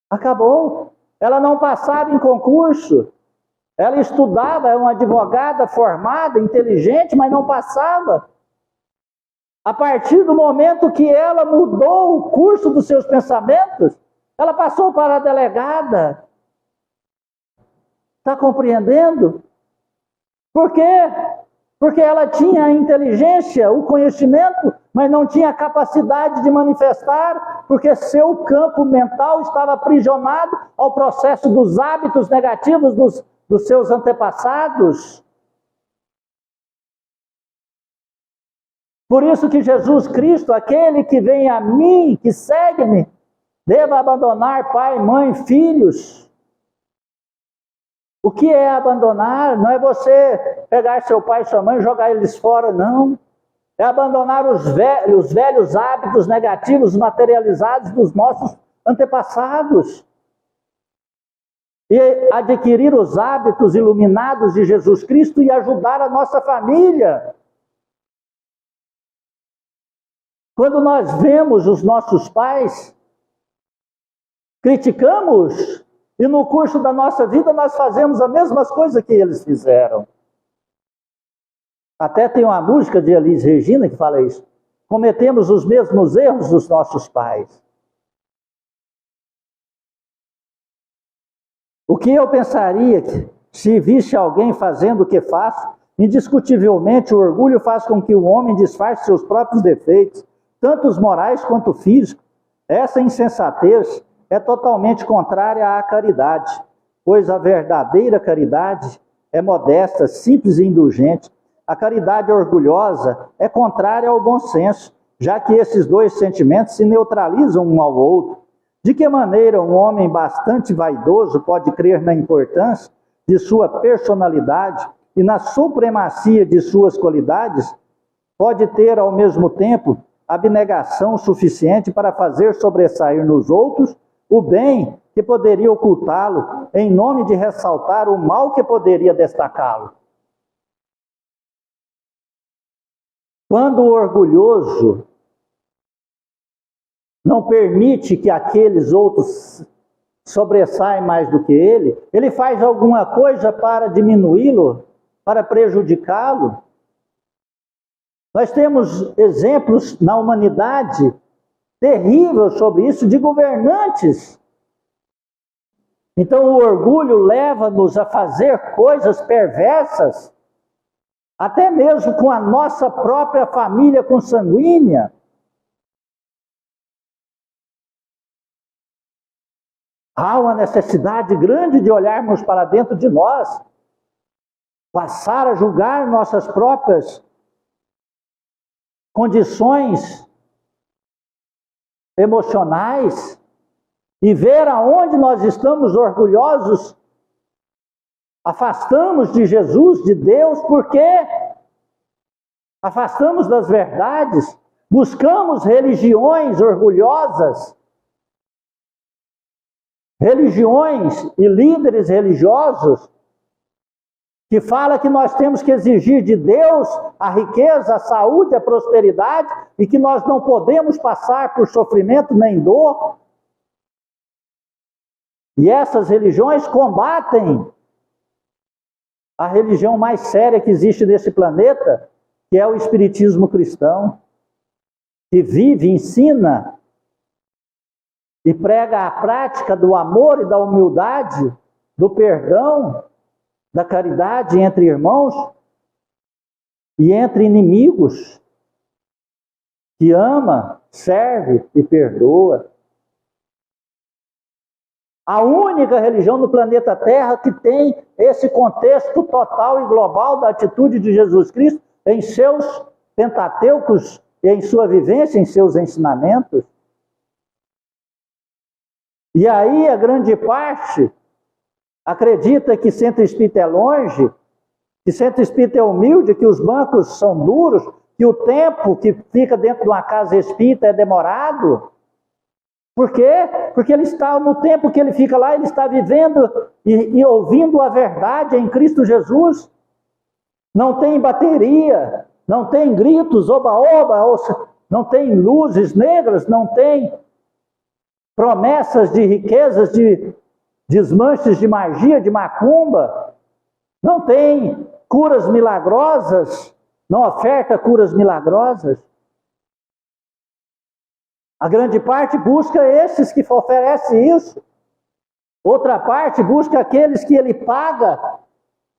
Acabou. Ela não passava em concurso. Ela estudava, é uma advogada formada, inteligente, mas não passava. A partir do momento que ela mudou o curso dos seus pensamentos, ela passou para a delegada. Está compreendendo? Por quê? Porque ela tinha a inteligência, o conhecimento, mas não tinha a capacidade de manifestar, porque seu campo mental estava aprisionado ao processo dos hábitos negativos dos seus antepassados. Por isso que Jesus Cristo, aquele que vem a mim, que segue-me, deva abandonar pai, mãe, filhos. O que é abandonar? Não é você pegar seu pai e sua mãe e jogar eles fora, não. É abandonar os velhos hábitos negativos materializados dos nossos antepassados. E adquirir os hábitos iluminados de Jesus Cristo e ajudar a nossa família. Quando nós vemos os nossos pais, criticamos, e no curso da nossa vida nós fazemos as mesmas coisas que eles fizeram. Até tem uma música de Elis Regina que fala isso. Cometemos os mesmos erros dos nossos pais. O que eu pensaria que, se visse alguém fazendo o que faço, indiscutivelmente o orgulho faz com que o homem disfarce seus próprios defeitos, tanto os morais quanto físicos. Essa insensatez é totalmente contrária à caridade, pois a verdadeira caridade é modesta, simples e indulgente. A caridade orgulhosa é contrária ao bom senso, já que esses dois sentimentos se neutralizam um ao outro. De que maneira um homem bastante vaidoso pode crer na importância de sua personalidade e na supremacia de suas qualidades? Pode ter, ao mesmo tempo, abnegação suficiente para fazer sobressair nos outros o bem que poderia ocultá-lo, em nome de ressaltar o mal que poderia destacá-lo. Quando o orgulhoso não permite que aqueles outros sobressaiam mais do que ele faz alguma coisa para diminuí-lo, para prejudicá-lo. Nós temos exemplos na humanidade terríveis sobre isso, de governantes. Então o orgulho leva-nos a fazer coisas perversas, até mesmo com a nossa própria família consanguínea. Há uma necessidade grande de olharmos para dentro de nós, passar a julgar nossas próprias condições emocionais e ver aonde nós estamos orgulhosos, afastamos de Jesus, de Deus, porque afastamos das verdades, buscamos religiões orgulhosas, religiões e líderes religiosos que fala que nós temos que exigir de Deus a riqueza, a saúde, a prosperidade, e que nós não podemos passar por sofrimento nem dor. E essas religiões combatem a religião mais séria que existe nesse planeta, que é o espiritismo cristão, que vive, ensina e prega a prática do amor e da humildade, do perdão, da caridade entre irmãos e entre inimigos, que ama, serve e perdoa. A única religião no planeta Terra que tem esse contexto total e global da atitude de Jesus Cristo em seus pentateucos e em sua vivência, em seus ensinamentos. E aí a grande parte acredita que centro espírita é longe, que centro espírita é humilde, que os bancos são duros, que o tempo que fica dentro de uma casa espírita é demorado. Por quê? Porque ele está, no tempo que ele fica lá, ele está vivendo e ouvindo a verdade em Cristo Jesus. Não tem bateria, não tem gritos, oba-oba, não tem luzes negras, não tem promessas de riquezas, de desmanches de magia, de macumba, não tem curas milagrosas, não oferta curas milagrosas. A grande parte busca esses que oferecem isso. Outra parte busca aqueles que ele paga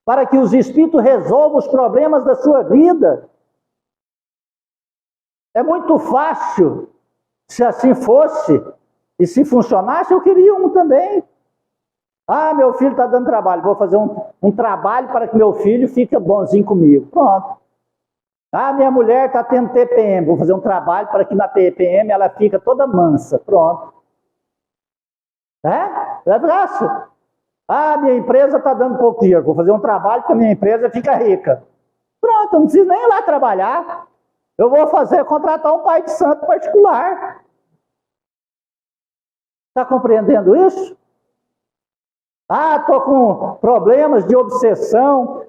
para que os espíritos resolvam os problemas da sua vida. É muito fácil, se assim fosse, e se funcionasse, eu queria um também. Ah, meu filho está dando trabalho, vou fazer um trabalho para que meu filho fique bonzinho comigo. Pronto. Ah, minha mulher está tendo TPM, vou fazer um trabalho para que na TPM ela fique toda mansa. Pronto. É fácil. Ah, minha empresa está dando pouco dinheiro, vou fazer um trabalho para que a minha empresa fique rica. Pronto, eu não preciso nem ir lá trabalhar. Eu vou contratar um pai de santo particular. Está compreendendo isso? Ah, estou com problemas de obsessão,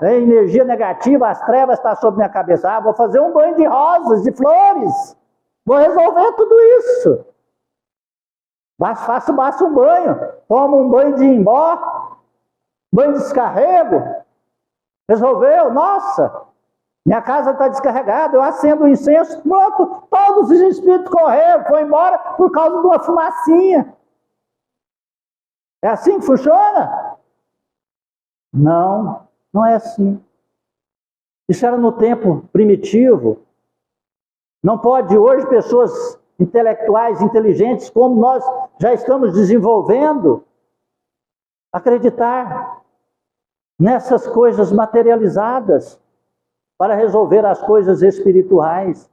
energia negativa, as trevas estão sobre minha cabeça. Ah, vou fazer um banho de rosas, de flores. Vou resolver tudo isso. Basta um banho, tomo um banho de imbó, banho de descarrego. Resolveu? Nossa, minha casa está descarregada, eu acendo o incenso, pronto, todos os espíritos correram, foi embora por causa de uma fumacinha. É assim que funciona? Não, não é assim. Isso era no tempo primitivo. Não pode hoje pessoas intelectuais, inteligentes, como nós já estamos desenvolvendo, acreditar nessas coisas materializadas para resolver as coisas espirituais.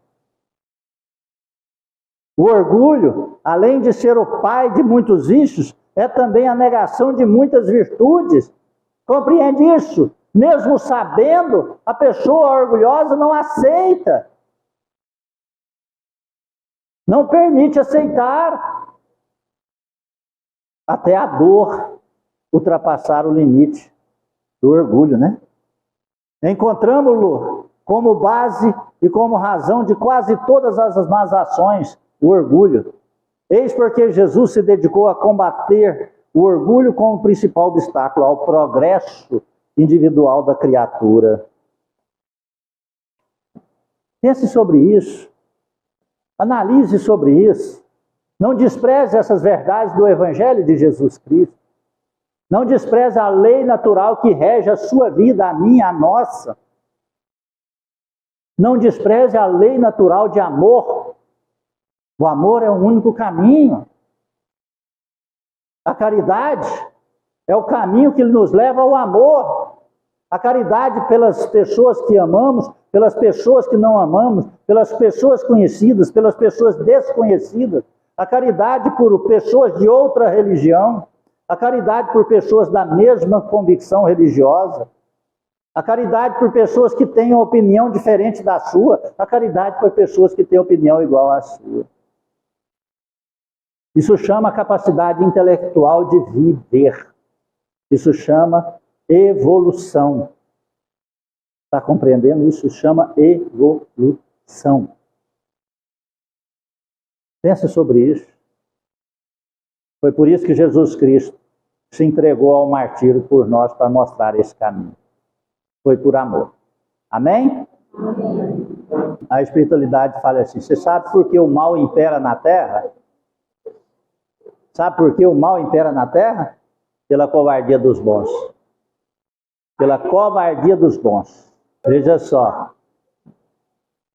O orgulho, além de ser o pai de muitos vícios, é também a negação de muitas virtudes. Compreende isso? Mesmo sabendo, a pessoa orgulhosa não aceita. Não permite aceitar. Até a dor ultrapassar o limite do orgulho, né? Encontramos-lo como base e como razão de quase todas as más ações, o orgulho. Eis porque Jesus se dedicou a combater o orgulho como principal obstáculo ao progresso individual da criatura. Pense sobre isso. Analise sobre isso. Não despreze essas verdades do Evangelho de Jesus Cristo. Não despreze a lei natural que rege a sua vida, a minha, a nossa. Não despreze a lei natural de amor. O amor é o único caminho. A caridade é o caminho que nos leva ao amor. A caridade pelas pessoas que amamos, pelas pessoas que não amamos, pelas pessoas conhecidas, pelas pessoas desconhecidas. A caridade por pessoas de outra religião. A caridade por pessoas da mesma convicção religiosa. A caridade por pessoas que têm uma opinião diferente da sua. A caridade por pessoas que têm opinião igual à sua. Isso chama capacidade intelectual de viver. Isso chama Evolução. Está compreendendo? Isso chama evolução. Pense sobre isso. Foi por isso que Jesus Cristo se entregou ao martírio por nós, para mostrar esse caminho. Foi por amor. Amém? Amém. A espiritualidade fala assim: você sabe por que o mal impera na terra? Sabe por que o mal impera na terra? Pela covardia dos bons. Pela covardia dos bons. Veja só.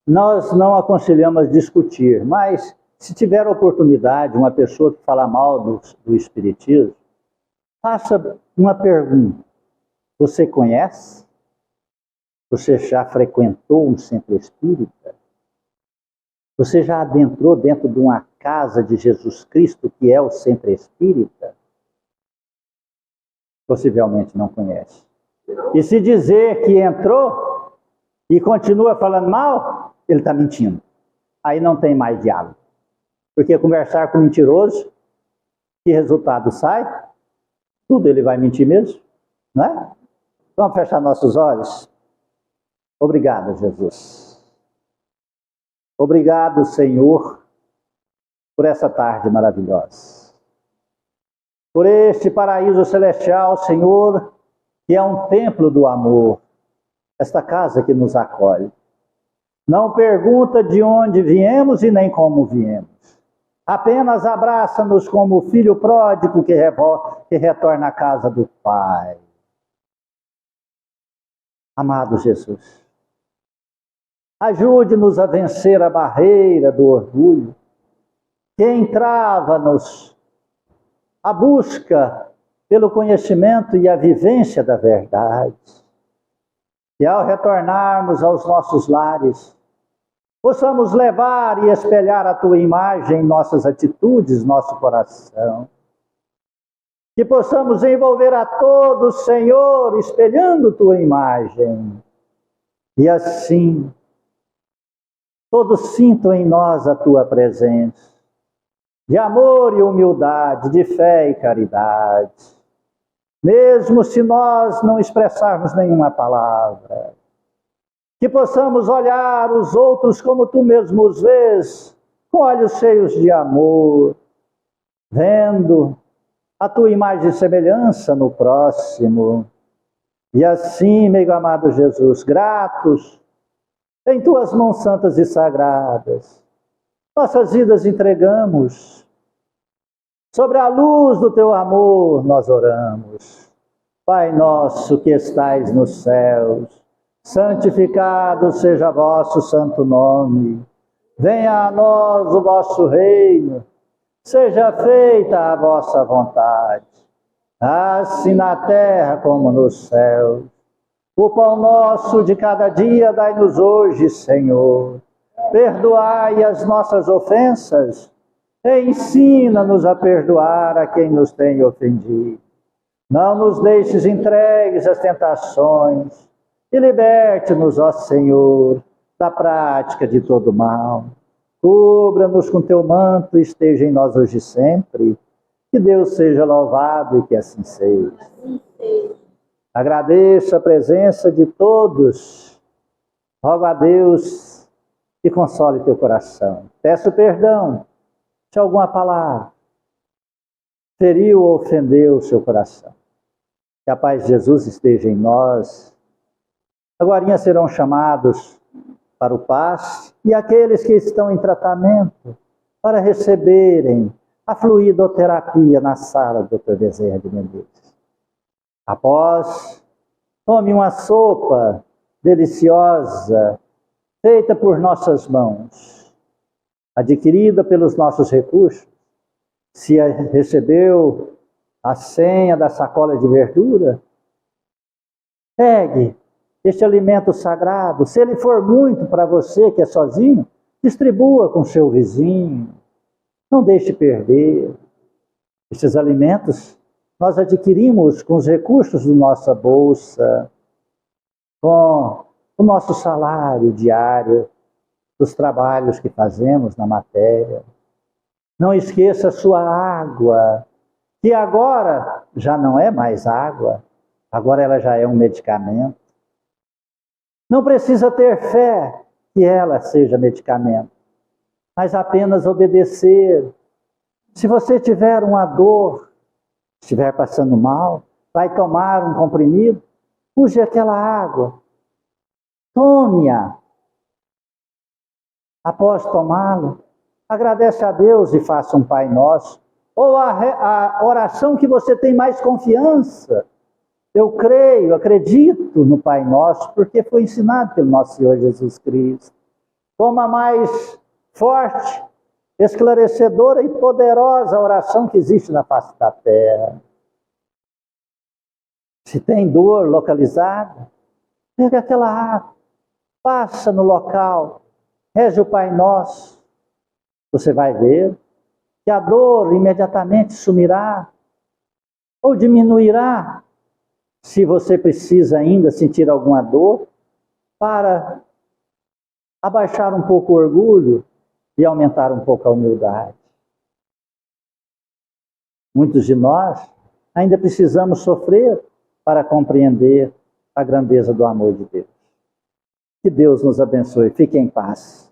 Nós não aconselhamos discutir, mas se tiver oportunidade, uma pessoa que fala mal do Espiritismo, faça uma pergunta. Você conhece? Você já frequentou um centro espírita? Você já adentrou dentro de uma casa de Jesus Cristo, que é o centro espírita? Possivelmente não conhece. E se dizer que entrou e continua falando mal, ele está mentindo. Aí não tem mais diálogo. Porque conversar com mentiroso, que resultado sai? Tudo ele vai mentir mesmo, não é? Vamos fechar nossos olhos? Obrigado, Jesus. Obrigado, Senhor, por essa tarde maravilhosa. Por este paraíso celestial, Senhor, que é um templo do amor. Esta casa que nos acolhe. Não pergunta de onde viemos e nem como viemos. Apenas abraça-nos como o filho pródigo que retorna à casa do Pai. Amado Jesus, ajude-nos a vencer a barreira do orgulho, que entrava-nos a busca pelo conhecimento e a vivência da verdade. E ao retornarmos aos nossos lares, possamos levar e espelhar a Tua imagem em nossas atitudes, nosso coração. Que possamos envolver a todos, Senhor, espelhando Tua imagem. E assim, todos sintam em nós a Tua presença, de amor e humildade, de fé e caridade. Mesmo se nós não expressarmos nenhuma palavra, que possamos olhar os outros como Tu mesmo os vês, com olhos cheios de amor, vendo a Tua imagem e semelhança no próximo. E assim, meu amado Jesus, gratos em Tuas mãos santas e sagradas, nossas vidas entregamos. Sobre a luz do Teu amor nós oramos. Pai nosso que estais nos céus, santificado seja vosso santo nome. Venha a nós o vosso reino. Seja feita a vossa vontade, assim na terra como nos céus. O pão nosso de cada dia dai-nos hoje, Senhor. Perdoai as nossas ofensas, e ensina-nos a perdoar a quem nos tem ofendido. Não nos deixes entregues às tentações, e liberte-nos, ó Senhor, da prática de todo mal. Cubra-nos com Teu manto e esteja em nós hoje e sempre. Que Deus seja louvado e que assim seja. Agradeço a presença de todos. Rogo a Deus que console teu coração. Peço perdão se alguma palavra feriu ou ofendeu o seu coração. Que a paz de Jesus esteja em nós. Agora serão chamados para o passe e aqueles que estão em tratamento para receberem a fluidoterapia na sala do Dr. Bezerra de Menezes. Após, tome uma sopa deliciosa, feita por nossas mãos, adquirida pelos nossos recursos. Se recebeu a senha da sacola de verdura, pegue este alimento sagrado. Se ele for muito para você que é sozinho, distribua com seu vizinho. Não deixe perder. Esses alimentos nós adquirimos com os recursos da nossa bolsa, com o nosso salário diário, dos trabalhos que fazemos na matéria. Não esqueça a sua água, que agora já não é mais água, Agora ela já é um medicamento. Não precisa ter fé que ela seja medicamento, mas apenas obedecer. Se você tiver uma dor, estiver passando mal, vai tomar um comprimido, use aquela água. Tome-a. Após tomá-la, agradece a Deus e faça um Pai Nosso. Ou a oração que você tem mais confiança. Eu creio, acredito no Pai Nosso, porque foi ensinado pelo nosso Senhor Jesus Cristo. Como a mais forte, esclarecedora e poderosa oração que existe na face da terra. Se tem dor localizada, pega aquela água, passa no local, reze o Pai Nosso. Você vai ver que a dor imediatamente sumirá ou diminuirá. Se você precisa ainda sentir alguma dor, para abaixar um pouco o orgulho e aumentar um pouco a humildade. Muitos de nós ainda precisamos sofrer para compreender a grandeza do amor de Deus. Que Deus nos abençoe. Fique em paz.